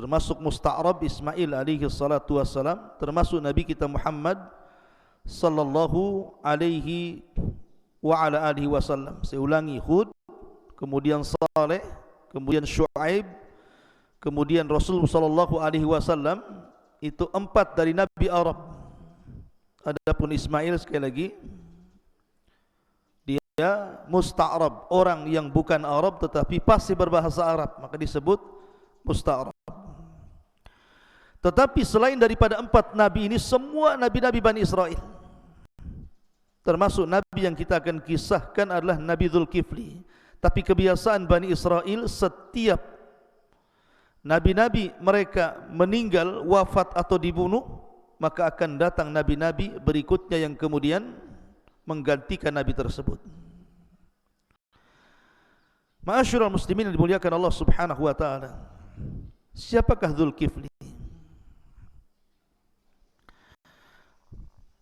termasuk musta'rab Ismail alaihi salatu wassalam, termasuk Nabi kita Muhammad sallallahu alaihi wa ala alihi wasallam. Saya ulangi, Hud, kemudian Saleh, kemudian Syuaib, kemudian Rasul sallallahu alaihi wasallam. Itu 4 dari Nabi Arab. Adapun Ismail sekali lagi dia musta'rab, orang yang bukan Arab tetapi pasti berbahasa Arab, maka disebut musta'rab. Tetapi selain daripada 4 nabi ini, semua nabi-nabi Bani Israel, termasuk nabi yang kita akan kisahkan adalah Nabi Dzulkifli. Tapi kebiasaan Bani Israel, setiap nabi-nabi mereka meninggal, wafat atau dibunuh, maka akan datang nabi-nabi berikutnya yang kemudian menggantikan nabi tersebut. Ma'asyiral muslimin yang dimuliakan Allah Subhanahu wa taala. Siapakah Dzulkifli?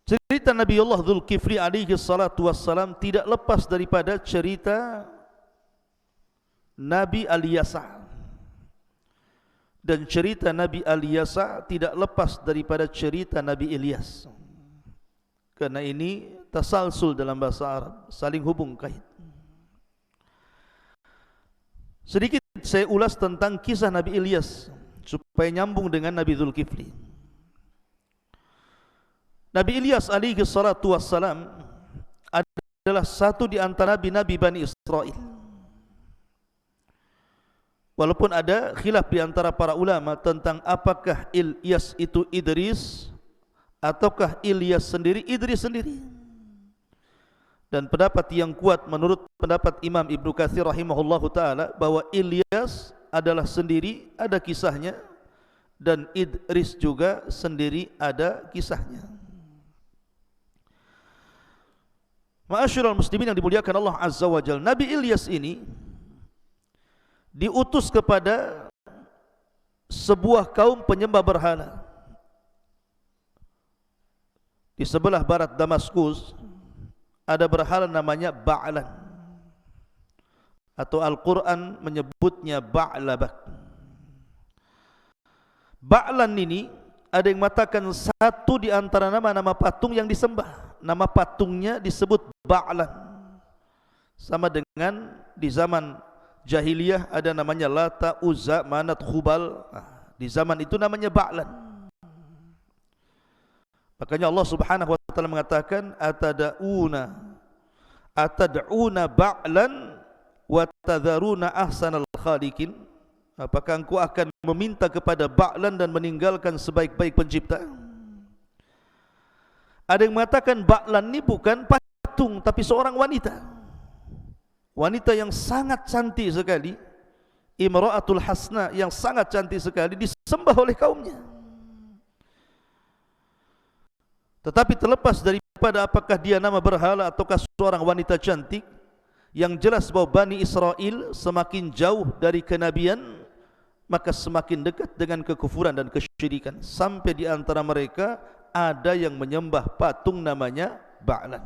Cerita Nabiullah Dzulkifli alaihi salatu wassalam tidak lepas daripada cerita Nabi Al-Yasa. Dan cerita Nabi Al-Yasa tidak lepas daripada cerita Nabi Ilyas. Karena ini tasalsul dalam bahasa Arab, saling hubung kait. Sedikit saya ulas tentang kisah Nabi Ilyas supaya nyambung dengan Nabi Dzulkifli. Nabi Ilyas alaihi salatu wassalam adalah satu di antara nabi-nabi Bani Israel. Walaupun ada khilaf di antara para ulama tentang apakah Ilyas itu Idris ataukah Ilyas sendiri Idris sendiri. Dan pendapat yang kuat menurut pendapat Imam Ibnu Katsir rahimahullahu taala bahwa Ilyas adalah sendiri, ada kisahnya, dan Idris juga sendiri ada kisahnya. Ma'asyiral muslimin yang dimuliakan Allah Azza wa Jalla, Nabi Ilyas ini diutus kepada sebuah kaum penyembah berhala di sebelah barat Damaskus. Ada berhala namanya Ba'lan, atau Al-Quran menyebutnya Ba'labak. Ba'lan ini ada yang mengatakan satu di antara nama-nama patung yang disembah. Nama patungnya disebut Ba'lan. Sama dengan di zaman jahiliyah ada namanya Lata, Uzza, Manat, Khubal. Di zaman itu namanya Ba'lan. Makanya Allah Subhanahu wa taala mengatakan atad'una ba'lan wa tadharuna ahsanal khaliqin. Apakah engkau akan meminta kepada Ba'lan dan meninggalkan sebaik-baik pencipta? Ada yang mengatakan Ba'lan ini bukan patung tapi seorang wanita. Wanita yang sangat cantik sekali, Imra'atul Hasna, yang sangat cantik sekali, disembah oleh kaumnya. Tetapi terlepas daripada apakah dia nama berhala ataukah seorang wanita cantik, yang jelas bahwa Bani Israel semakin jauh dari kenabian, maka semakin dekat dengan kekufuran dan kesyirikan. Sampai di antara mereka ada yang menyembah patung namanya Ba'lan.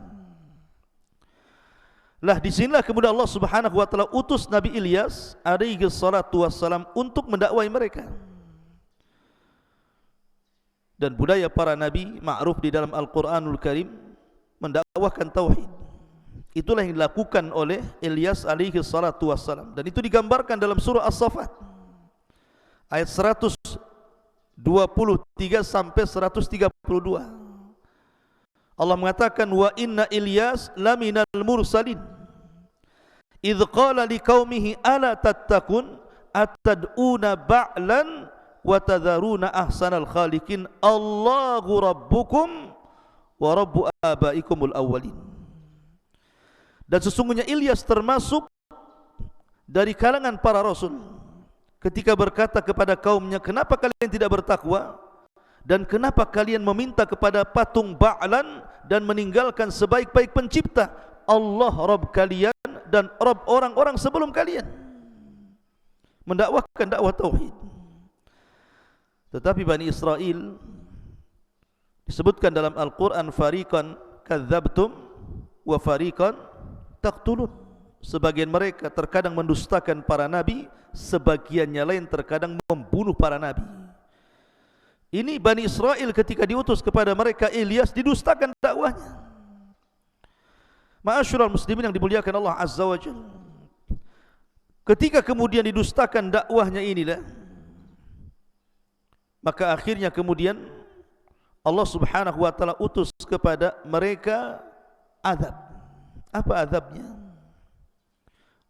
Lah disinilah kemudian Allah Subhanahu wa taala utus Nabi Ilyas alaihi salatu wassalam untuk mendakwai mereka. Dan budaya para nabi ma'ruf di dalam Al-Quranul Karim mendakwahkan tauhid. Itulah yang dilakukan oleh Ilyas alaihi salatu wassalam. Dan itu digambarkan dalam surah As-Saffat ayat 123 sampai 132. Allah mengatakan wa inna Ilyas laminal mursalin idh qala liqaumihi ala tattaqun atad'una ba'lan wa tadharuna ahsanal khaliqin Allahu rabbukum wa rabbu abaikumul awwalin. Dan sesungguhnya Ilyas termasuk dari kalangan para rasul ketika berkata kepada kaumnya, kenapa kalian tidak bertakwa dan kenapa kalian meminta kepada patung Ba'lan dan meninggalkan sebaik-baik pencipta, Allah Rabb kalian dan Rabb orang-orang sebelum kalian. Mendakwahkan dakwah tauhid. Tetapi Bani Israel disebutkan dalam Al-Quran, fariqan kadzabtum wa fariqan taqtulun. sebagian mereka terkadang mendustakan para nabi, sebagiannya lain terkadang membunuh para nabi. Ini Bani Israel ketika diutus kepada mereka Ilyas, didustakan dakwahnya. Ma'asyiral muslimin yang dimuliakan Allah Azza wa Jalla, ketika kemudian didustakan dakwahnya inilah, maka akhirnya kemudian Allah Subhanahu wa taala utus kepada mereka azab. Apa azabnya?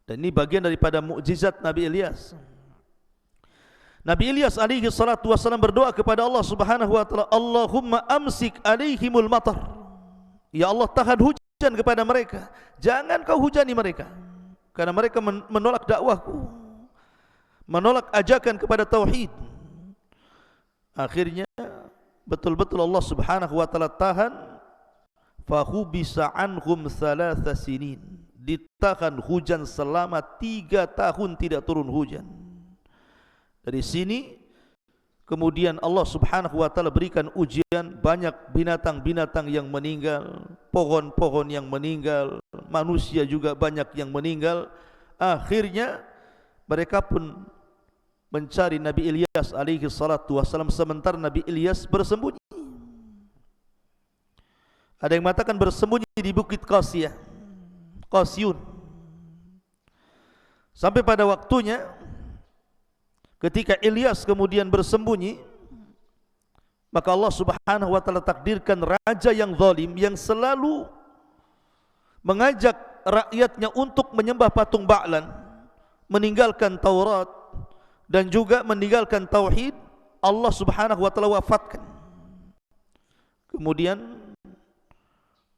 Dan ini bagian daripada mukjizat Nabi Ilyas. Nabi Ilyas alaihi salatu wassalam berdoa kepada Allah Subhanahu wa taala, Allahumma amsik alaihimul matar. Ya Allah, tahan hujan kepada mereka, jangan kau hujani mereka, karena mereka menolak dakwahku, menolak ajakan kepada tauhid. Akhirnya betul-betul Allah Subhanahu wa taala tahan, fahubisa anhum thalatha sinin, ditahan hujan selama 3 tahun tidak turun hujan. Dari sini kemudian Allah Subhanahu wa taala berikan ujian, banyak binatang-binatang yang meninggal, pohon-pohon yang meninggal, manusia juga banyak yang meninggal. Akhirnya mereka pun mencari Nabi Ilyas alaihi salatu wassalam, sementara Nabi Ilyas bersembunyi. Ada yang mengatakan bersembunyi di Bukit Qasyun. Sampai pada waktunya ketika Ilyas kemudian bersembunyi, maka Allah Subhanahu wa taala takdirkan raja yang zalim, yang selalu mengajak rakyatnya untuk menyembah patung Ba'lan, meninggalkan Taurat dan juga meninggalkan tauhid, Allah Subhanahu wa taala wafatkan. Kemudian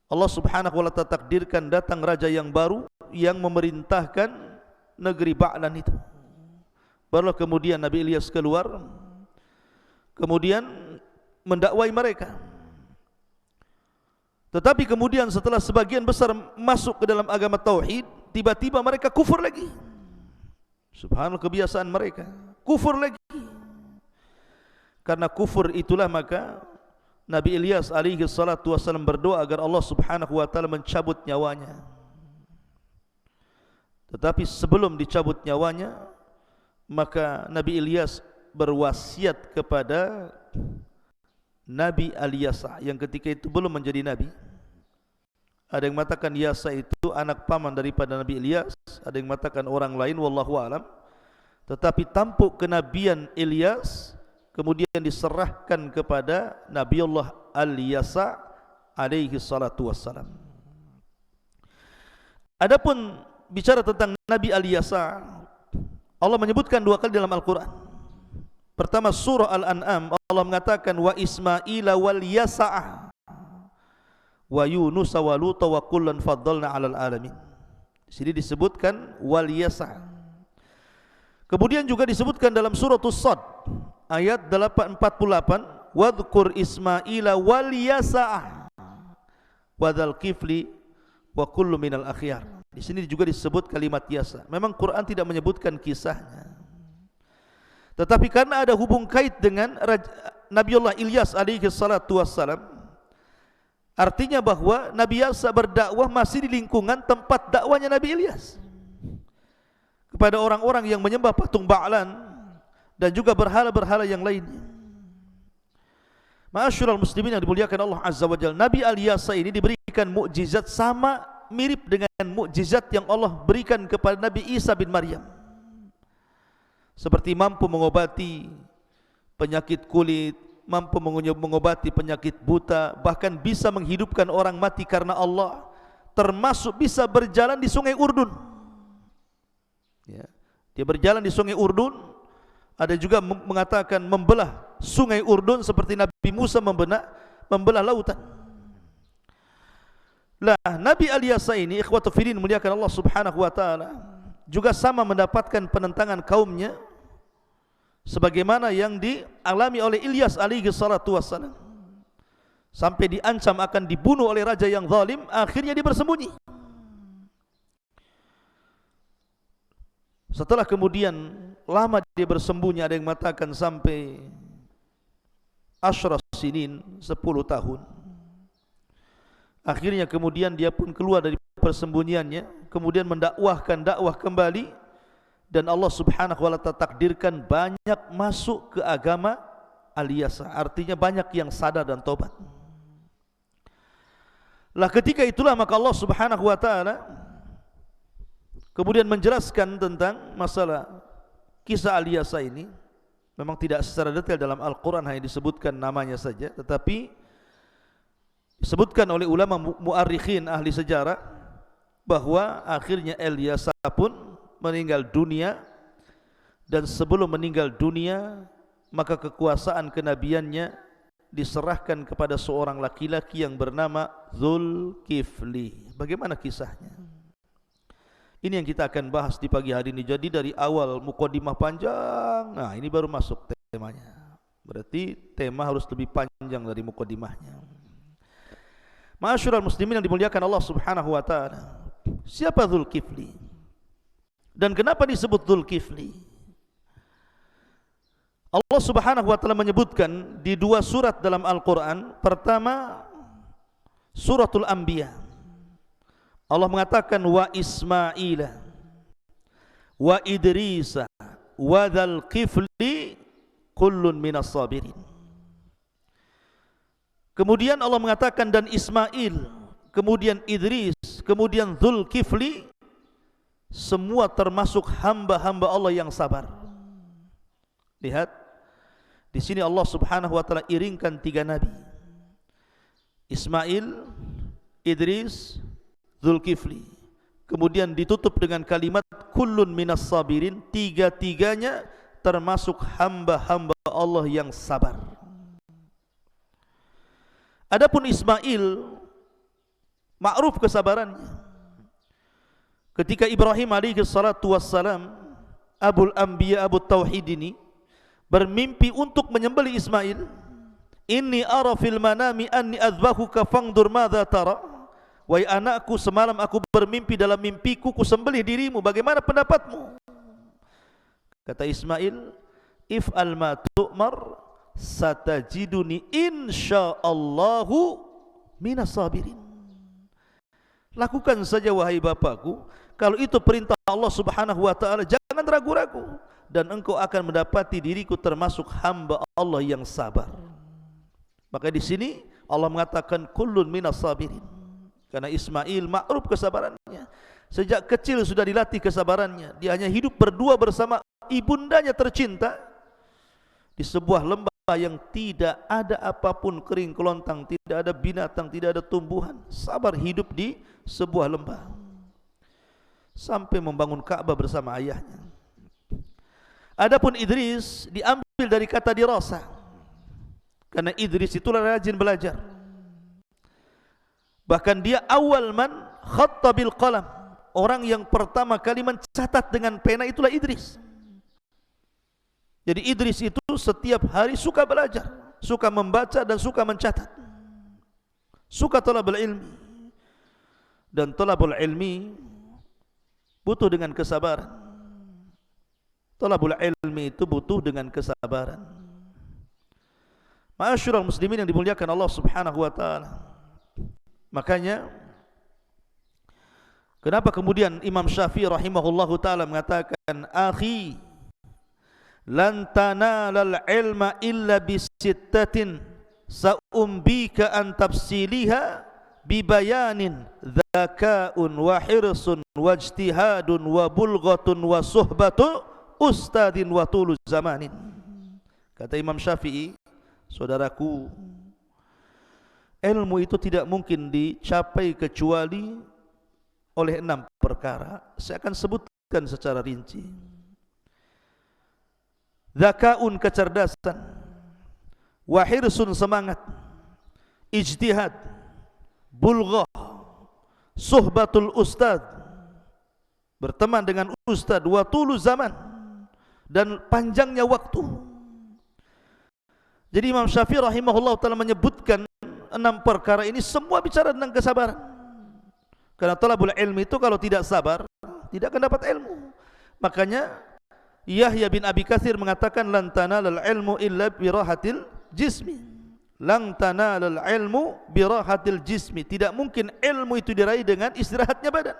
Allah Subhanahu wa taala takdirkan datang raja yang baru yang memerintahkan negeri Ba'lan itu. Barulah kemudian Nabi Ilyas keluar, kemudian mendakwai mereka. Tetapi kemudian setelah sebagian besar masuk ke dalam agama tauhid, tiba-tiba mereka kufur lagi. Subhanallah, kebiasaan mereka kufur lagi. Karena kufur itulah maka Nabi Ilyas alaihi salatu wassalam berdoa agar Allah Subhanahu wa taala mencabut nyawanya. Tetapi sebelum dicabut nyawanya, maka Nabi Ilyas berwasiat kepada Nabi Al-Yasa yang ketika itu belum menjadi nabi. Ada yang mengatakan Yasa itu anak paman daripada Nabi Ilyas, ada yang mengatakan orang lain, wallahu alam. Tetapi tampuk kenabian Ilyas kemudian diserahkan kepada Nabiullah Al-Yasa alaihi salatu wassalam. Adapun bicara tentang Nabi Al-Yasa, Allah menyebutkan 2 kali dalam Al-Quran. Pertama surah Al-An'am, Allah mengatakan wa Ismaila wal Yasa'ah wa Yunus wa Lut wa kullan faddalna 'alal alamin. Di sini disebutkan wal Yasa'. Kemudian juga disebutkan dalam surah As-Sad ayat 48, wadhkur Ismaila wal Yasa'ah wa dzal kifli wa kullu minal akhyar. Di sini juga disebut kalimat Yasa. Memang Quran tidak menyebutkan kisahnya, tetapi karena ada hubung kait dengan Nabiullah Ilyas alaihi salatu wassalam, artinya bahwa Nabi Yasa berdakwah masih di lingkungan tempat dakwahnya Nabi Ilyas, kepada orang-orang yang menyembah patung Ba'lan dan juga berhala-berhala yang lainnya. Ma'asyiral muslimin yang dimuliakan Allah Azza wa Jalla, Nabi Al-Yasa ini diberikan mukjizat sama mirip dengan mukjizat yang Allah berikan kepada Nabi Isa bin Maryam, seperti mampu mengobati penyakit kulit, mampu mengobati penyakit buta, bahkan bisa menghidupkan orang mati karena Allah, termasuk bisa berjalan di sungai Urdun. Ya, dia berjalan di sungai Urdun. Ada juga mengatakan membelah sungai Urdun seperti Nabi Musa membelah lautan. Lah, Nabi Al-Yasa ini, ikhwatu fillah muliakan Allah Subhanahu wa taala, juga sama mendapatkan penentangan kaumnya sebagaimana yang dialami oleh Ilyas alaihi salatu wassalam. Sampai diancam akan dibunuh oleh raja yang zalim, akhirnya dia bersembunyi. Setelah kemudian lama dia bersembunyi, ada yang mengatakan sampai asyra sinin, 10 tahun. Akhirnya kemudian dia pun keluar dari persembunyiannya kemudian mendakwahkan dakwah kembali, dan Allah Subhanahu wa taala takdirkan banyak masuk ke agama Al-Yasah, artinya banyak yang sadar dan tobat. Lah ketika itulah maka Allah Subhanahu wa taala kemudian menjelaskan tentang masalah kisah Al-Yasah ini. Memang tidak secara detail dalam Al-Quran, hanya disebutkan namanya saja, tetapi disebutkan oleh ulama mu'arrikhin, ahli sejarah, bahwa akhirnya Al-Yasah pun meninggal dunia, dan sebelum meninggal dunia maka kekuasaan kenabiannya diserahkan kepada seorang laki-laki yang bernama Zulkifli. Bagaimana kisahnya? Ini yang kita akan bahas di pagi hari ini. Jadi dari awal mukadimah panjang, nah ini baru masuk temanya. Berarti tema harus lebih panjang dari mukadimahnya. Ma'asyiral muslimin yang dimuliakan Allah Subhanahu wa taala. Siapa Zulkifli? Dan kenapa disebut Zulkifli? Allah Subhanahu wa taala menyebutkan di dua surat dalam Al-Qur'an. Pertama, suratul Anbiya. Allah mengatakan wa Ismaila wa Idrisa wa Dzulkifli kullun minas sabirin. Kemudian Allah mengatakan dan Ismail, kemudian Idris, kemudian Dzulkifli, semua termasuk hamba-hamba Allah yang sabar. Lihat, di sini Allah Subhanahu wa taala iringkan tiga nabi. Ismail, Idris, Dzulkifli. Kemudian ditutup dengan kalimat kullun minas sabirin, tiga-tiganya termasuk hamba-hamba Allah yang sabar. Adapun Ismail, ma'ruf kesabarannya. Ketika Ibrahim alaihi salatu wassalam, Abul Anbiya, Abu Tauhid ini bermimpi untuk menyembelih Ismail, inni ara fil manami anni adzbahuka fangdur madza tara. Wahai anakku, semalam aku bermimpi, dalam mimpiku ku sembelih dirimu, bagaimana pendapatmu? Kata Ismail, if'al ma tu'mar satajiduni insyaallahu minas sabirin. Lakukan saja wahai bapakku, kalau itu perintah Allah Subhanahu wa taala, jangan ragu-ragu, dan engkau akan mendapati diriku termasuk hamba Allah yang sabar. Maka di sini Allah mengatakan kullun minas sabirin, karena Ismail ma'ruf kesabarannya. Sejak kecil sudah dilatih kesabarannya. Dia hanya hidup berdua bersama ibundanya tercinta di sebuah lembah yang tidak ada apapun, kering kelontang, tidak ada binatang, tidak ada tumbuhan. Sabar hidup di sebuah lembah sampai membangun Ka'bah bersama ayahnya. Adapun Idris diambil dari kata dirasa, karena Idris itulah rajin belajar. Bahkan dia awal man khatta bil qalam, orang yang pertama kali mencatat dengan pena itulah Idris. Jadi Idris itu setiap hari suka belajar, suka membaca dan suka mencatat, suka thalabul ilmi. Dan thalabul ilmi butuh dengan kesabaran. Thalabul ilmi itu butuh dengan kesabaran. Ma'asyiral muslimin yang dimuliakan Allah Subhanahu wa taala. Makanya kenapa kemudian Imam Syafi'i rahimahullahu taala mengatakan, akhi lan tanalal ilma illa bisittatin sa'umbika an tafsiliha bibayanin dzakaun wa hirsun wa ijtihadun wa bulghatun wa suhbatu ustadin wa tulu zamanin. Kata Imam Syafi'i, saudaraku, ilmu itu tidak mungkin dicapai kecuali oleh 6 perkara. Saya akan sebutkan secara rinci. Zakaun, kecerdasan, wahirsun, semangat, ijtihad, bulghah, suhbatul ustad, berteman dengan ustad, wa tulu zaman, dan panjangnya waktu. Jadi Imam Syafi'i rahimahullah ta'ala menyebutkan 6 perkara ini semua bicara tentang kesabaran. Karena talabul ilmi itu kalau tidak sabar tidak akan dapat ilmu. Makanya Yahya bin Abi Katsir mengatakan lan tanalal ilmu illa birahatil jismi. Lan tanalal ilmu birahatil jismi. Tidak mungkin ilmu itu diraih dengan istirahatnya badan.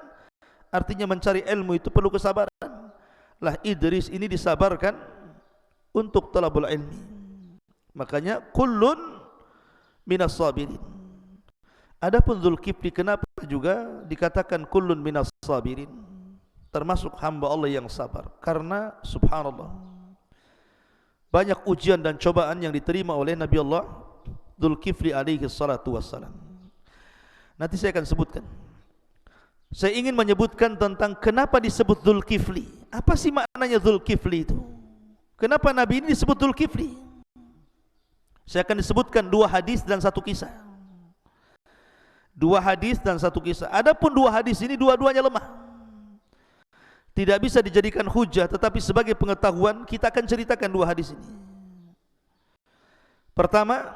Artinya mencari ilmu itu perlu kesabaran. Lah Idris ini disabarkan untuk talabul ilmi. Makanya kullun minas sabirin. Adapun Zulkifli kenapa juga dikatakan kullun minas sabirin? Termasuk hamba Allah yang sabar. Karena subhanallah, banyak ujian dan cobaan yang diterima oleh Nabi Allah Zulkifli alaihi salatu wassalam. Nanti saya akan sebutkan. Saya ingin menyebutkan tentang kenapa disebut Zulkifli. Apa sih maknanya Zulkifli itu? Kenapa Nabi ini disebut Zulkifli? Saya akan disebutkan 2 hadis dan 1 kisah. 2 hadis dan 1 kisah. Adapun 2 hadis ini dua-duanya lemah, tidak bisa dijadikan hujah, tetapi sebagai pengetahuan kita akan ceritakan 2 hadis ini. Pertama,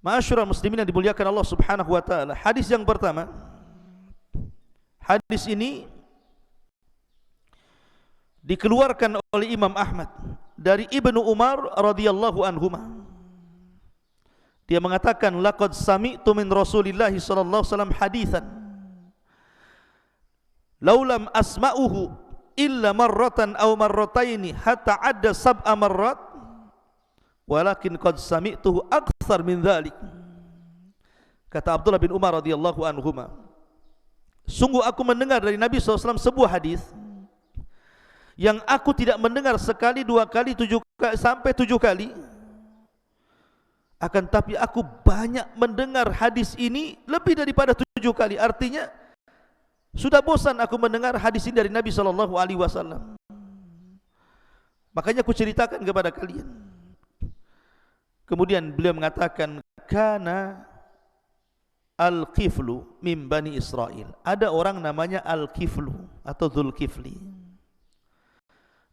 ma'asyiral muslimin yang dimuliakan Allah Subhanahu wa taala. Hadis yang pertama, hadis ini dikeluarkan oleh Imam Ahmad dari Ibnu Umar radhiyallahu anhuma. Dia mengatakan, laqad sami'tu min Rasulillah sallallahu alaihi wasallam haditsan laulam asma'uhu illa marratan aw marrataini hatta adda sab'a marrat walakin qad sami'tuhu akthar min dhalik. Kata Abdullah bin Umar radhiyallahu anhuma, sungguh aku mendengar dari Nabi SAW sebuah hadis yang aku tidak mendengar sekali, 2 kali, 7 kali sampai 7 kali. Akan tapi aku banyak mendengar hadis ini lebih daripada 7 kali. Artinya sudah bosan aku mendengar hadis ini dari Nabi SAW. Makanya aku ceritakan kepada kalian. Kemudian beliau mengatakan, kana Al-Kiflu min Bani Israel. Ada orang namanya Al-Kiflu atau Zulkifli,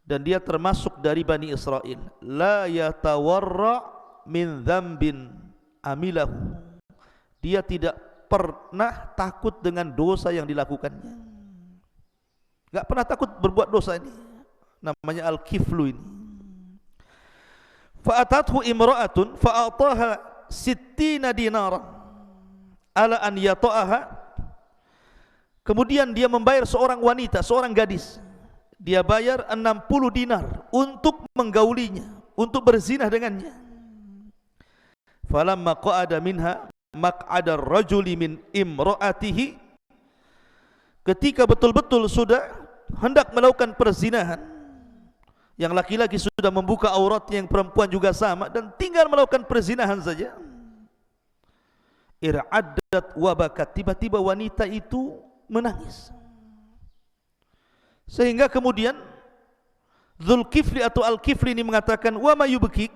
dan dia termasuk dari Bani Israel. La yatawarra min dzambin amilahu. Dia tidak pernah takut dengan dosa yang dilakukannya. Enggak pernah takut berbuat dosa ini. Namanya Al-Kiflu ini. Fa'atathu imra'atun fa'ataha 60 dinaran ala an yata'aha. Kemudian dia membayar seorang wanita, seorang gadis. Dia bayar 60 dinar untuk menggaulinya, untuk berzinah dengannya. Falamma qa'ada minha maq'ada ar-rajuli min imra'atihi. Ketika betul-betul sudah hendak melakukan perzinahan, yang laki-laki sudah membuka auratnya, yang perempuan juga sama, dan tinggal melakukan perzinahan saja, ir'addat wa bakat. Tiba-tiba wanita itu menangis. Sehingga kemudian Zulkifli atau Al-Kifli ini mengatakan, wa ma yubkik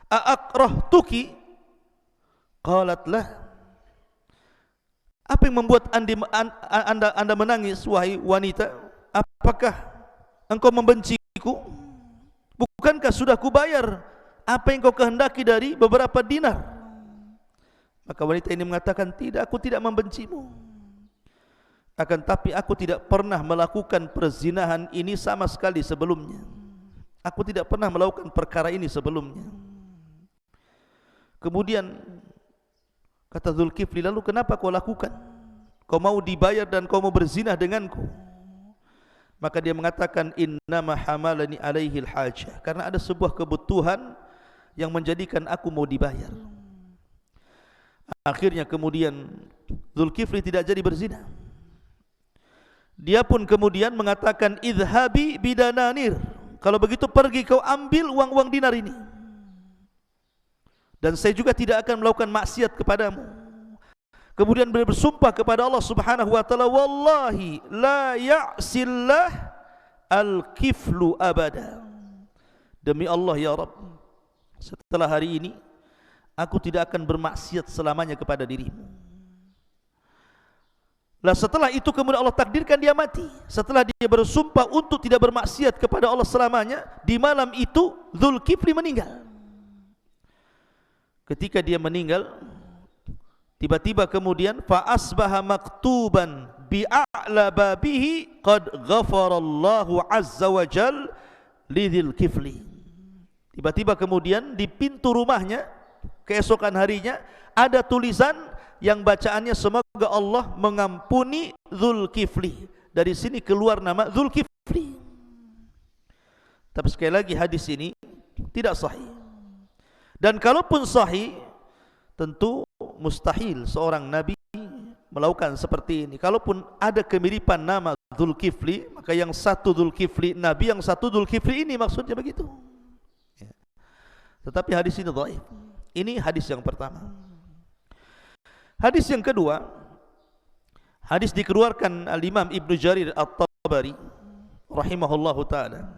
a'akrahtuki. Qalat lah, apa yang membuat anda menangis wahai wanita? Apakah engkau membenciku? Bukankah sudah kubayar apa yang kau kehendaki dari beberapa dinar? Maka wanita ini mengatakan, tidak, aku tidak membencimu. Akan tapi aku tidak pernah melakukan perzinahan ini sama sekali sebelumnya. Aku tidak pernah melakukan perkara ini sebelumnya. Kemudian kata Zulkifli, lalu kenapa kau lakukan? Kau mau dibayar dan kau mau berzinah denganku? Maka dia mengatakan, innama hamalani alaihi al-hajah. Karena ada sebuah kebutuhan yang menjadikan aku mau dibayar. Akhirnya kemudian Zulkifli tidak jadi berzina. Dia pun kemudian mengatakan, idhabi bidananir. Kalau begitu pergi kau ambil uang-uang dinar ini, dan saya juga tidak akan melakukan maksiat kepadamu. Kemudian beliau bersumpah kepada Allah Subhanahu wa taala, wallahi la ya'sillah al-kiflu abada. Demi Allah ya Rabb, setelah hari ini aku tidak akan bermaksiat selamanya kepada dirimu. Lah setelah itu kemudian Allah takdirkan dia mati. Setelah dia bersumpah untuk tidak bermaksiat kepada Allah selamanya, di malam itu Zulkifli meninggal. Ketika dia meninggal, tiba-tiba kemudian fa asbaha maktuban bi a'la babihi qad ghafarallahu azza wa jal lidzil kifli. Tiba-tiba kemudian di pintu rumahnya keesokan harinya ada tulisan yang bacaannya, semoga Allah mengampuni Dzulkifli. Dari sini keluar nama Dzulkifli. Tapi sekali lagi hadis ini tidak sahih. Dan kalaupun sahih, tentu mustahil seorang nabi melakukan seperti ini. Kalaupun ada kemiripan nama Dzulkifli, maka yang satu Dzulkifli nabi, yang satu Dzulkifli ini, maksudnya begitu. Tetapi hadis ini dhaif. Ini hadis yang pertama. Hadis yang kedua, hadis dikeluarkan Al-Imam Ibnu Jarir At-Tabari rahimahullahu ta'ala.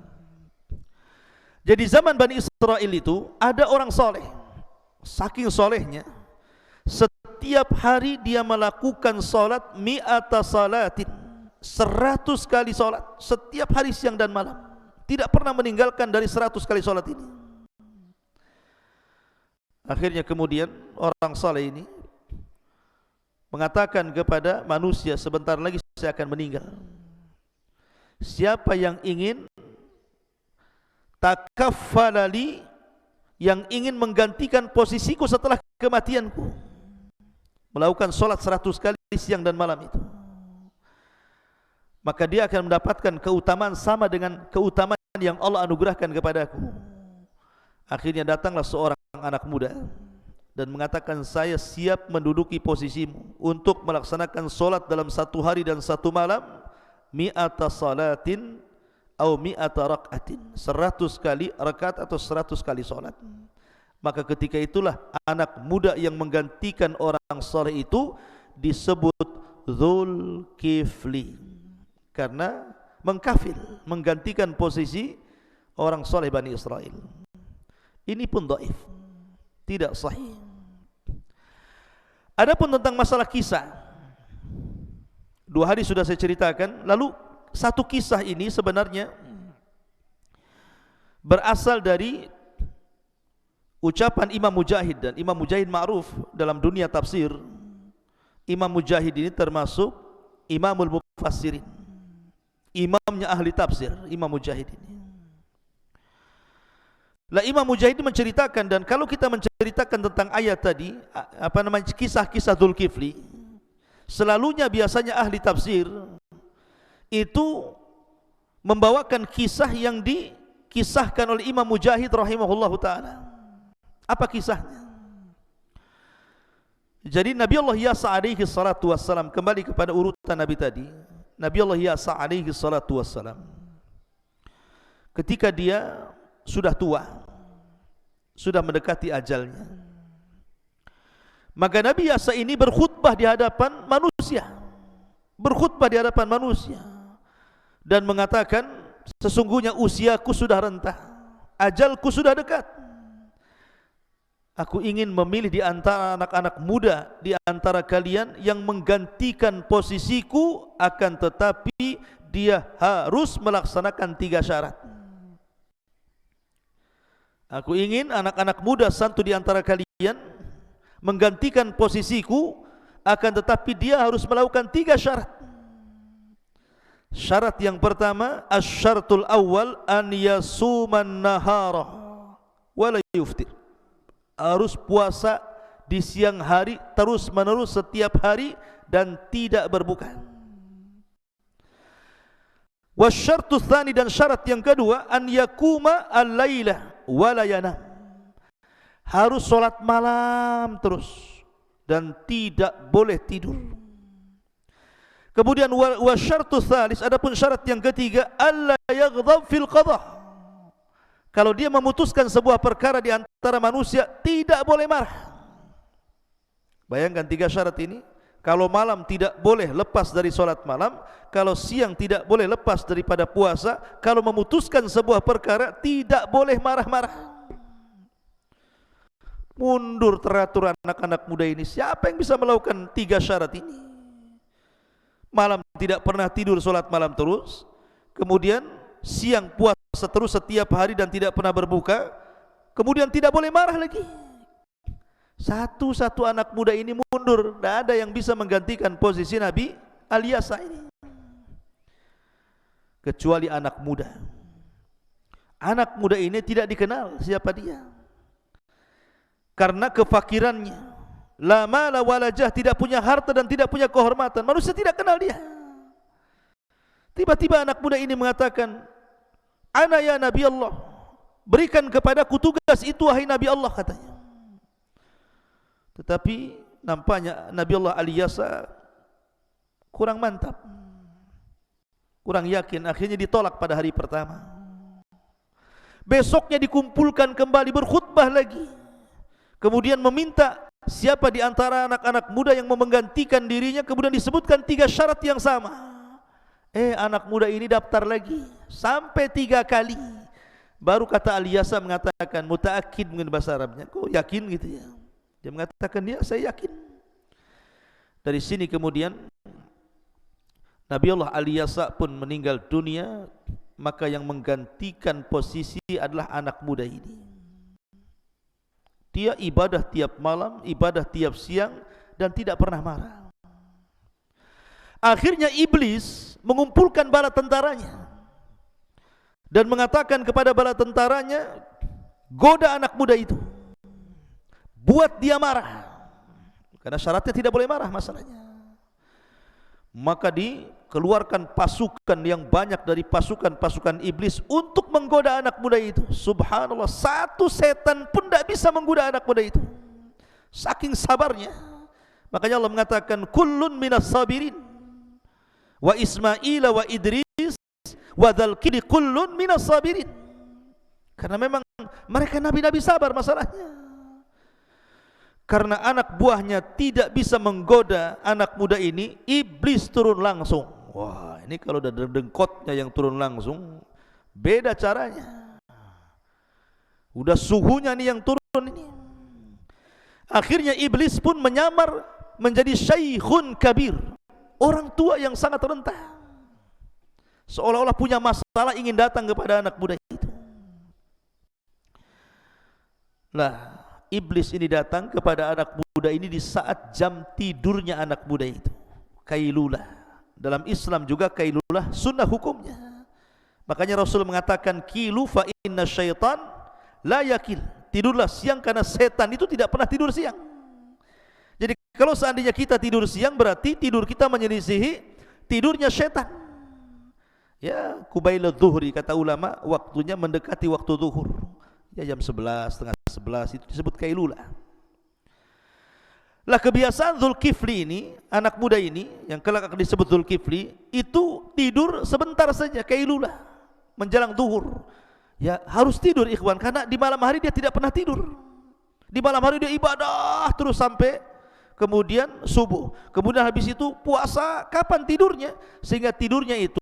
Jadi zaman Bani Israel itu ada orang soleh. Saking solehnya, setiap hari dia melakukan salat mi'ata salatin, 100 kali salat setiap hari, siang dan malam. Tidak pernah meninggalkan dari 100 kali salat ini. Akhirnya kemudian orang soleh ini mengatakan kepada manusia, sebentar lagi saya akan meninggal. Siapa yang ingin takaffalali, yang ingin menggantikan posisiku setelah kematianku, melakukan solat 100 kali siang dan malam itu, maka dia akan mendapatkan keutamaan sama dengan keutamaan yang Allah anugerahkan kepadaku. Akhirnya datanglah seorang anak muda dan mengatakan, saya siap menduduki posisimu untuk melaksanakan solat dalam 1 hari dan 1 malam, mi'ata salatin atau mi'ata rak'atin, 100 kali rakaat atau 100 kali solat. Maka ketika itulah anak muda yang menggantikan orang soleh itu disebut Dzulkifli, karena mengkafil, menggantikan posisi orang soleh Bani Israel. Ini pun dhaif, tidak sahih. Adapun tentang masalah kisah, 2 hari sudah saya ceritakan. Lalu satu kisah ini sebenarnya berasal dari ucapan Imam Mujahid, dan Imam Mujahid ma'ruf dalam dunia tafsir. Imam Mujahid ini termasuk Imamul Mufassirin, imamnya ahli tafsir, Imam Mujahid ini. Lah Imam Mujahid menceritakan, dan kalau kita menceritakan tentang ayat tadi, kisah-kisah Dzulkifli, selalunya biasanya ahli tafsir itu membawakan kisah yang dikisahkan oleh Imam Mujahid rahimahullahu ta'ala. Apa kisahnya? Jadi Nabi Allah Yasa alaihi salatu wassalam, kembali kepada urutan Nabi tadi, Nabi Allah Yasa alaihi salatu wassalam, ketika dia sudah tua, sudah mendekati ajalnya, maka Nabi Yasa ini berkhutbah di hadapan manusia, dan mengatakan, sesungguhnya usiaku sudah rentah, ajalku sudah dekat. Aku ingin memilih di antara anak-anak muda di antara kalian yang menggantikan posisiku, akan tetapi dia harus melaksanakan 3 syarat. Aku ingin anak-anak muda satu di antara kalian menggantikan posisiku, akan tetapi dia harus melakukan 3 syarat. Syarat yang pertama, asy-syartul awwal an yasuman nahara wa la yuftir. Harus puasa di siang hari terus menerus setiap hari dan tidak berbuka. Wasyartu tsani, dan syarat yang kedua, an yakuma al-laila wa la yanam. Harus salat malam terus dan tidak boleh tidur. Kemudian wasyartu tsalis, adapun syarat yang ketiga, alla yaghdab fil qadha. Kalau dia memutuskan sebuah perkara di antara manusia, tidak boleh marah. Bayangkan 3 syarat ini. Kalau malam tidak boleh lepas dari solat malam, kalau siang tidak boleh lepas daripada puasa, kalau memutuskan sebuah perkara tidak boleh marah-marah. Mundur teratur anak-anak muda ini. Siapa yang bisa melakukan 3 syarat ini? Malam tidak pernah tidur, solat malam terus, kemudian siang puasa terus setiap hari dan tidak pernah berbuka, kemudian tidak boleh marah lagi. Satu-satu anak muda ini mundur, tidak ada yang bisa menggantikan posisi Nabi Al-Yasa ini, kecuali anak muda. Anak muda ini tidak dikenal siapa dia, karena kefakirannya, la mala walajah, tidak punya harta dan tidak punya kehormatan. Manusia tidak kenal dia. Tiba-tiba anak muda ini mengatakan, ana ya Nabi Allah, berikan kepadaku tugas itu wahai Nabi Allah, katanya. Tetapi nampaknya Nabi Allah Al-Yasa kurang mantap, kurang yakin. Akhirnya ditolak pada hari pertama. Besoknya dikumpulkan kembali, berkhutbah lagi, kemudian meminta siapa di antara anak-anak muda yang mau menggantikan dirinya. Kemudian disebutkan 3 syarat yang sama. Anak muda ini daftar lagi sampai 3 kali. Baru kata Al-Yasa mengatakan, muta'akid mungkin bahasa Arabnya, kok yakin gitu ya. Dia mengatakan, dia saya yakin. Dari sini kemudian Nabi Allah Al-Yasa pun meninggal dunia. Maka yang menggantikan posisi adalah anak muda ini. Dia ibadah tiap malam, ibadah tiap siang, dan tidak pernah marah. Akhirnya iblis mengumpulkan bala tentaranya dan mengatakan kepada bala tentaranya, goda anak muda itu, buat dia marah, karena syaratnya tidak boleh marah masalahnya. Maka dikeluarkan pasukan yang banyak dari pasukan-pasukan iblis untuk menggoda anak muda itu. Subhanallah, satu setan pun tidak bisa menggoda anak muda itu, saking sabarnya. Makanya Allah mengatakan, kullun minas sabirin, wa Ismail wa Idris wa dzalkifli kullun minas sabirin. Karena memang mereka nabi-nabi sabar masalahnya. Karena anak buahnya tidak bisa menggoda anak muda ini, iblis turun langsung. Wah, ini kalau ada dengkotnya yang turun langsung, beda caranya. Udah suhunya nih yang turun ini. Akhirnya iblis pun menyamar menjadi syaikhun kabir, orang tua yang sangat renta, seolah-olah punya masalah ingin datang kepada anak muda itu. Lah, iblis ini datang kepada anak muda ini di saat jam tidurnya anak muda itu, kailulah. Dalam Islam juga kailulah sunnah hukumnya. Makanya Rasul mengatakan, kilu fa inna syaitan la yakil, tidurlah siang karena setan itu tidak pernah tidur siang. Jadi kalau seandainya kita tidur siang, berarti tidur kita menyelisihi tidurnya setan. Ya, kubailul zuhri, kata ulama, waktunya mendekati waktu zuhur. Ya, jam 11, setengah 11 itu disebut kailulah. Lah, kebiasaan Dzulkifli ini, anak muda ini yang kelak akan disebut Dzulkifli, itu tidur sebentar saja, kailulah, menjelang zuhur. Ya, harus tidur ikhwan, karena di malam hari dia tidak pernah tidur. Di malam hari dia ibadah terus sampai kemudian subuh. Kemudian habis itu puasa, kapan tidurnya? Sehingga tidurnya itu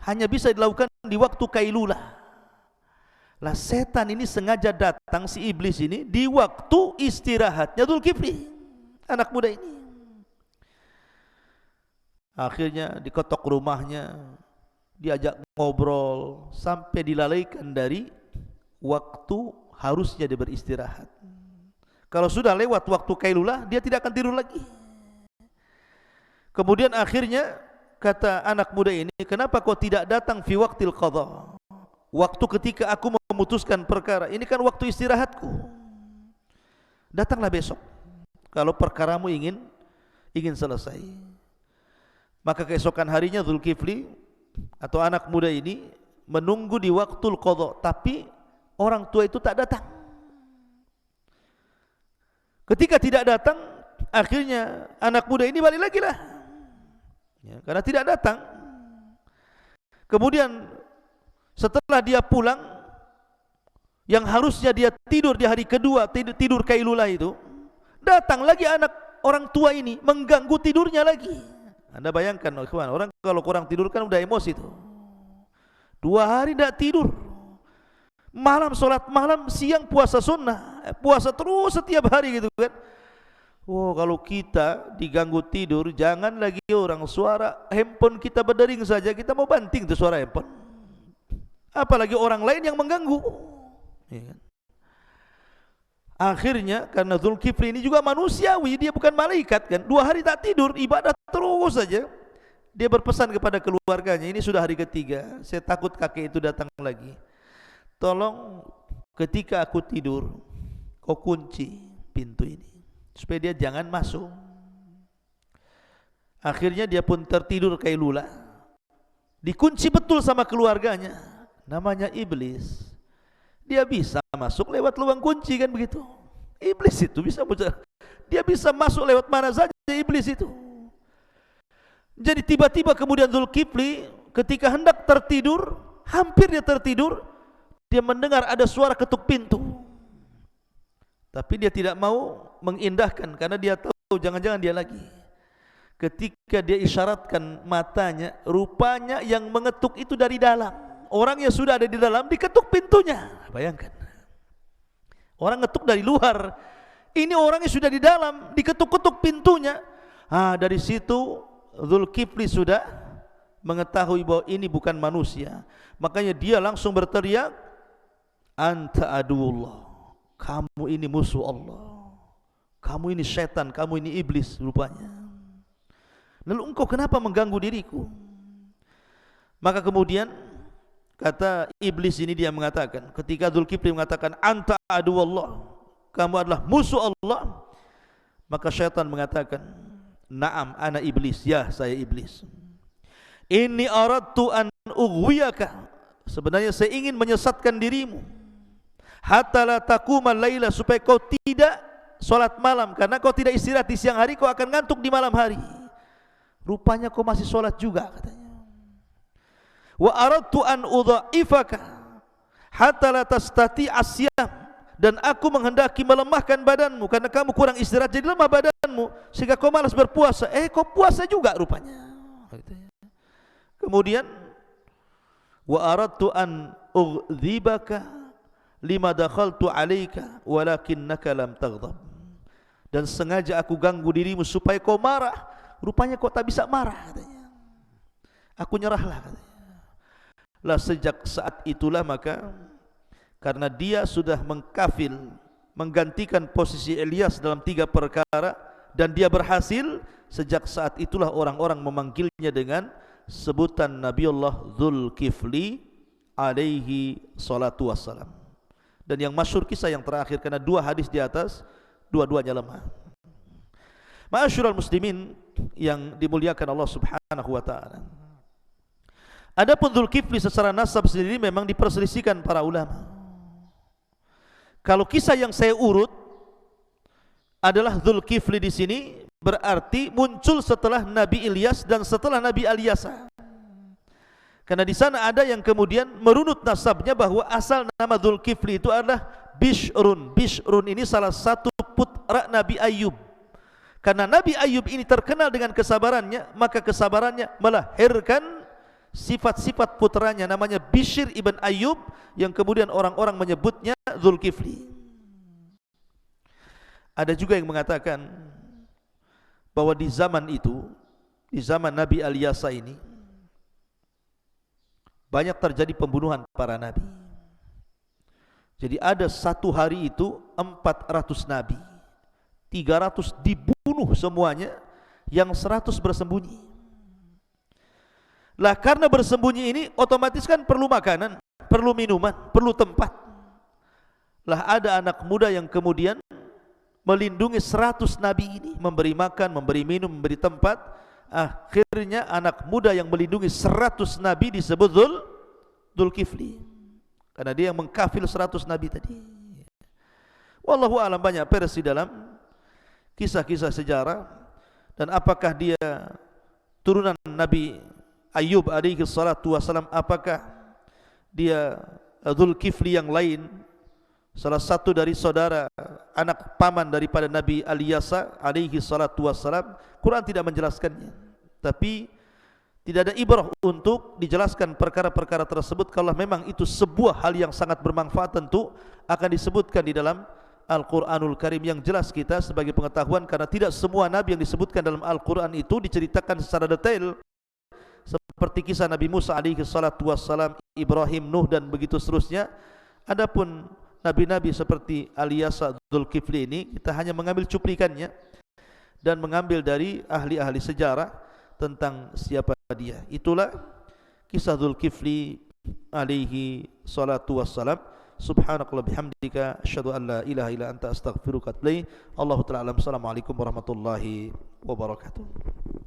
hanya bisa dilakukan di waktu kailulah. Lah, setan ini sengaja datang, si iblis ini, di waktu istirahatnya Dzulkifli, anak muda ini. Akhirnya diketok rumahnya, diajak ngobrol, sampai dilalaikan dari waktu harusnya dia beristirahat. Kalau sudah lewat waktu kailulah, dia tidak akan tidur lagi. Kemudian akhirnya kata anak muda ini, kenapa kau tidak datang fi waqtil qadha, waktu ketika aku memutuskan perkara ini, kan waktu istirahatku. Datanglah besok kalau perkaramu ingin selesai. Maka keesokan harinya Dzulkifli atau anak muda ini menunggu di waktu qadha, tapi orang tua itu tak datang. Ketika tidak datang, akhirnya anak muda ini balik lagi lah, ya, karena tidak datang. Kemudian setelah dia pulang, yang harusnya dia tidur di hari kedua, tidur kailulah itu, datang lagi anak orang tua ini mengganggu tidurnya lagi. Anda bayangkan, orang kalau kurang tidur kan udah emosi tuh. 2 hari tidak tidur, malam sholat malam, siang puasa sunnah, puasa terus setiap hari gitu kan. Oh, kalau kita diganggu tidur, jangan lagi orang, suara handphone kita berdering saja kita mau banting tuh suara handphone, apalagi orang lain yang mengganggu, ya kan? Akhirnya karena Dzulkifli ini juga manusiawi, dia bukan malaikat kan, 2 hari tak tidur, ibadah terus saja. Dia berpesan kepada keluarganya, ini sudah hari ketiga, saya takut kakek itu datang lagi. Tolong ketika aku tidur, kau kunci pintu ini supaya dia jangan masuk. Akhirnya dia pun tertidur kailula, dikunci betul sama keluarganya. Namanya iblis, dia bisa masuk lewat lubang kunci, kan begitu. Iblis itu bisa, dia bisa masuk lewat mana saja iblis itu. Jadi tiba-tiba kemudian Zulkifli ketika hendak tertidur, hampir dia tertidur, dia mendengar ada suara ketuk pintu. Tapi dia tidak mau mengindahkan karena dia tahu jangan-jangan dia lagi. Ketika dia isyaratkan matanya, rupanya yang mengetuk itu dari dalam. Orangnya sudah ada di dalam, diketuk pintunya. Bayangkan, orang ngetuk dari luar, ini orangnya sudah di dalam, diketuk-ketuk pintunya. Dari situ Zulkifli sudah mengetahui bahwa ini bukan manusia. Makanya dia langsung berteriak, anta aduullah, kamu ini musuh Allah, kamu ini setan, kamu ini iblis rupanya. Lalu engkau kenapa mengganggu diriku? Maka kemudian kata iblis ini, dia mengatakan, ketika Zulkifli mengatakan anta aduullah, kamu adalah musuh Allah, maka syaitan mengatakan, na'am ana iblis, ya saya iblis. Inni aradtu an ughwiyaka, sebenarnya saya ingin menyesatkan dirimu, hatta la taquma laila, supaya kau tidak salat malam, karena kau tidak istirahat di siang hari, kau akan ngantuk di malam hari. Rupanya kau masih salat juga, katanya. Wa aradtu an udha'ifaka hatta la tastati asyam, dan aku menghendaki melemahkan badanmu karena kamu kurang istirahat, jadi lemah badanmu sehingga kau malas berpuasa. Kau puasa juga rupanya. Kemudian wa aradtu an ughdhibaka lima dakhaltu alayka walakinnaka lam taghdab, dan sengaja aku ganggu dirimu supaya kau marah, rupanya kau tak bisa marah, katanya. Aku nyerahlah, katanya. Lah sejak saat itulah maka karena dia sudah mengkafil, menggantikan posisi Ilyas dalam 3 perkara, dan dia berhasil, sejak saat itulah orang-orang memanggilnya dengan sebutan Nabiullah Zulkifli alaihi salatu wassalam. Dan yang masyhur kisah yang terakhir, karena 2 hadis di atas, dua-duanya lemah. Ma'asyiral muslimin yang dimuliakan Allah Subhanahu wa taala. Adapun Zulkifli secara nasab sendiri memang diperselisihkan para ulama. Kalau kisah yang saya urut adalah Zulkifli di sini berarti muncul setelah Nabi Ilyas dan setelah Nabi Alyasa. Karena di sana ada yang kemudian merunut nasabnya bahwa asal nama Zulkifli itu adalah Bishrun. Bishrun ini salah satu putra Nabi Ayub. Karena Nabi Ayub ini terkenal dengan kesabarannya, maka kesabarannya melahirkan sifat-sifat putranya, namanya Bishr ibn Ayub, yang kemudian orang-orang menyebutnya Zulkifli. Ada juga yang mengatakan bahwa di zaman itu, di zaman Nabi Alyasa ini, banyak terjadi pembunuhan para nabi. Jadi ada satu hari itu 400 nabi, 300 dibunuh semuanya, yang 100 bersembunyi. Lah karena bersembunyi ini otomatis kan perlu makanan, perlu minuman, perlu tempat. Lah ada anak muda yang kemudian melindungi 100 nabi ini, memberi makan, memberi minum, memberi tempat. Akhirnya anak muda yang melindungi 100 nabi disebut Zulkifli, karena dia yang mengkafil 100 nabi tadi. Wallahu alam, banyak versi dalam kisah-kisah sejarah. Dan apakah dia turunan Nabi Ayub alaihi salatu wassalam, apakah dia Zulkifli yang lain, salah satu dari saudara anak paman daripada Nabi Alyasa alaihi salatu wassalam, Quran tidak menjelaskannya. Tapi tidak ada ibrah untuk dijelaskan perkara-perkara tersebut. Kalau memang itu sebuah hal yang sangat bermanfaat, tentu akan disebutkan di dalam Al-Quranul Karim. Yang jelas kita sebagai pengetahuan, karena tidak semua Nabi yang disebutkan dalam Al-Quran itu diceritakan secara detail, seperti kisah Nabi Musa alaihi salatu wassalam, Ibrahim, Nuh, dan begitu seterusnya. Adapun Nabi-Nabi seperti Alyasa, Zulkifli ini, kita hanya mengambil cuplikannya dan mengambil dari ahli-ahli sejarah tentang siapa dia. Itulah kisah Zulkifli alaihi salatu wassalam. Subhanakallah bihamdika asyhadu an la ilaha illa anta astaghfiruka wa atubu ilaik. Allahu ta'ala alam. Assalamualaikum warahmatullahi wabarakatuh.